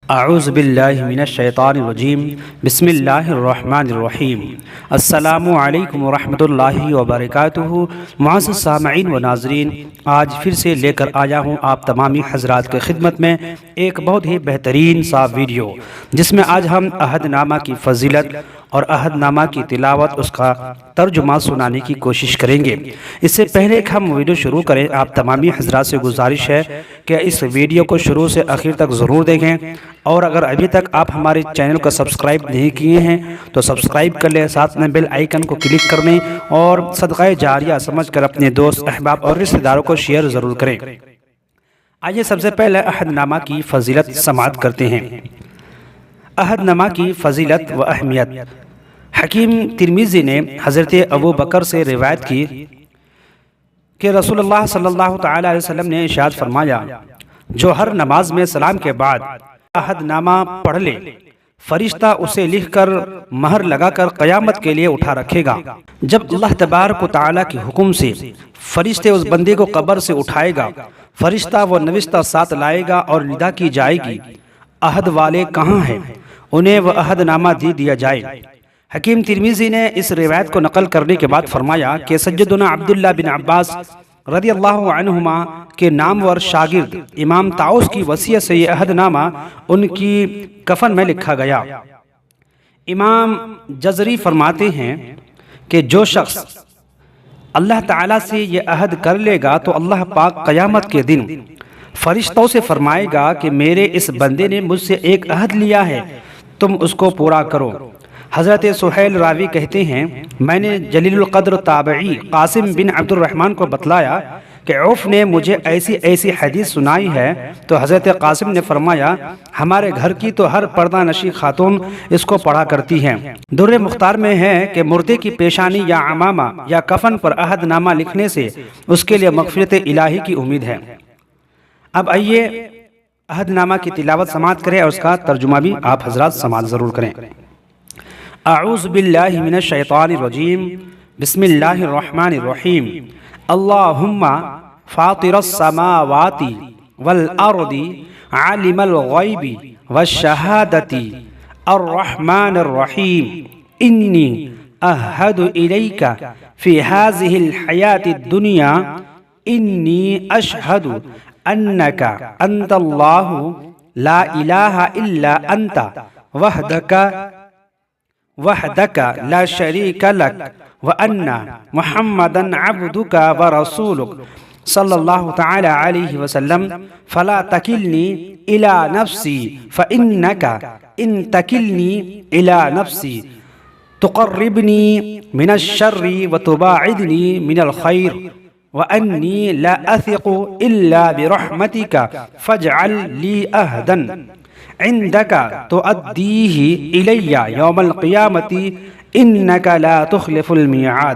اعوذ باللہ من الشیطان الرجیم بسم اللہ الرحمن الرحیم السلام علیکم ورحمۃ اللہ وبرکاتہ۔ معزز سامعین و ناظرین، آج پھر سے لے کر آیا ہوں آپ تمامی حضرات کی خدمت میں ایک بہت ہی بہترین سا ویڈیو، جس میں آج ہم عہد نامہ کی فضیلت اور عہد نامہ کی تلاوت، اس کا ترجمہ سنانے کی کوشش کریں گے۔ اس سے پہلے کہ ہم ویڈیو شروع کریں، آپ تمامی حضرات سے گزارش ہے کہ اس ویڈیو کو شروع سے آخر تک ضرور دیکھیں، اور اگر ابھی تک آپ ہمارے چینل کو سبسکرائب نہیں کیے ہیں تو سبسکرائب کر لیں، ساتھ میں بیل آئیکن کو کلک کر لیں اور صدقہ جاریہ سمجھ کر اپنے دوست، احباب اور رشتہ داروں کو شیئر ضرور کریں۔ آئیے سب سے پہلے عہد نامہ کی فضیلت سماعت کرتے ہیں۔ عہد نامہ کی فضیلت و اہمیت۔ حکیم ترمذی نے حضرت ابو بکر سے روایت کی کہ رسول اللہ صلی اللہ تعالی علیہ وسلم نے ارشاد فرمایا، جو ہر نماز میں سلام کے بعد عہد نامہ پڑھ لے، فرشتہ اسے لکھ کر مہر لگا کر قیامت کے لیے اٹھا رکھے گا۔ جب اللہ تبارک و تعالی کے حکم سے فرشتے اس بندے کو قبر سے اٹھائے گا، فرشتہ وہ نوشتہ ساتھ لائے گا اور ندا کی جائے گی، عہد والے کہاں ہیں، انہیں وہ عہد نامہ دیا جائے۔ حکیم ترمذی نے اس روایت کو نقل کرنے کے بعد فرمایا کہ سیدنا عبداللہ بن عباس رضی اللہ عنہما کے نامور شاگرد امام طاؤس کی وصیت سے یہ عہد نامہ ان کی کفن میں لکھا گیا۔ امام جزری فرماتے ہیں کہ جو شخص اللہ تعالیٰ سے یہ عہد کر لے گا تو اللہ پاک قیامت کے دن فرشتوں سے فرمائے گا کہ میرے اس بندے نے مجھ سے ایک عہد لیا ہے، تم اس کو پورا کرو۔ حضرت سہیل راوی کہتے ہیں، میں نے جلیل القدر تابعی قاسم بن عبد الرحمن کو بتلایا کہ عوف نے مجھے ایسی حدیث سنائی ہے، تو حضرت قاسم نے فرمایا، ہمارے گھر کی تو ہر پردہ نشی خاتون اس کو پڑھا کرتی ہیں۔ در مختار میں ہے کہ مردے کی پیشانی یا عمامہ یا کفن پر عہد نامہ لکھنے سے اس کے لیے مغفرت الہی کی امید ہے۔ اب آئیے عہد نامہ کی تلاوت سماعت کریں اور اس کا ترجمہ بھی آپ حضرات سماعت ضرور کریں۔ اعوذ باللہ من الشیطان الرجیم بسم اللہ الرحمن الرحیم اللہم فاطر السماوات والارض عالم الغیب والشہادت الرحمن الرحیم انی اعہد الیک فی هذه الحیاة الدنیا انی اشہد انک انت اللہ لا الہ الا انت وحدک لا شریک لک وان محمدا عبدک ورسولک صلی اللہ تعالی علیہ وسلم فلا تکلنی الی نفسی فانک ان تکلنی الی نفسی تقربنی من الشر وتباعدنی من الخیر وانی لا اثق الا برحمتک فاجعل لی عہدا عندک تؤدیہ الی یوم القیامت انک لا تخلف المیعاد۔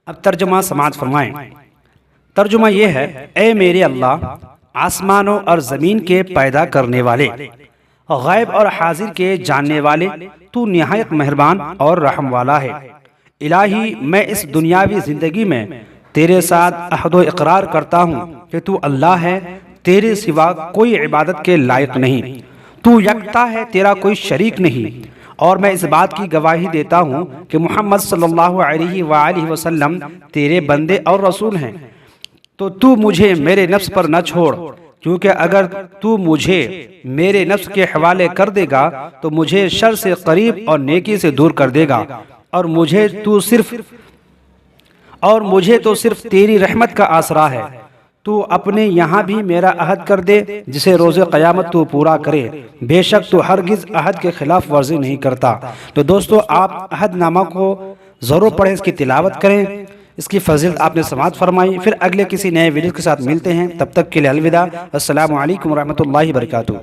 اب ترجمہ سماعت فرمائیں۔ ترجمہ یہ ہے، اے میرے اللہ، آسمانوں اور زمین کے پیدا کرنے والے، غیب اور حاضر کے جاننے والے، تو نہایت مہربان اور رحم والا ہے۔ الہی، میں اس دنیاوی زندگی میں تیرے ساتھ عہد و اقرار کرتا ہوں کہ تو اللہ ہے، تیرے سوا کوئی عبادت کے لائق نہیں، تو یکتا ہے، تیرا کوئی شریک نہیں، اور میں اس بات کی گواہی دیتا ہوں کہ محمد صلی اللہ علیہ وآلہ وسلم تیرے بندے اور رسول ہیں۔ تو مجھے میرے نفس پر نہ چھوڑ، کیونکہ اگر تو مجھے میرے نفس کے حوالے کر دے گا تو مجھے شر سے قریب اور نیکی سے دور کر دے گا، اور مجھے تو صرف تیری رحمت کا آسرا ہے۔ تو اپنے یہاں بھی میرا عہد کر دے جسے روز قیامت تو پورا کرے، بے شک تو ہرگز عہد کے خلاف ورزی نہیں کرتا۔ تو دوستو، آپ عہد نامہ کو ضرور پڑھیں، اس کی تلاوت کریں، اس کی فضیلت آپ نے سماعت فرمائی۔ پھر اگلے کسی نئے ویڈیو کے ساتھ ملتے ہیں، تب تک کے لیے الوداع۔ السلام علیکم ورحمۃ اللہ وبرکاتہ۔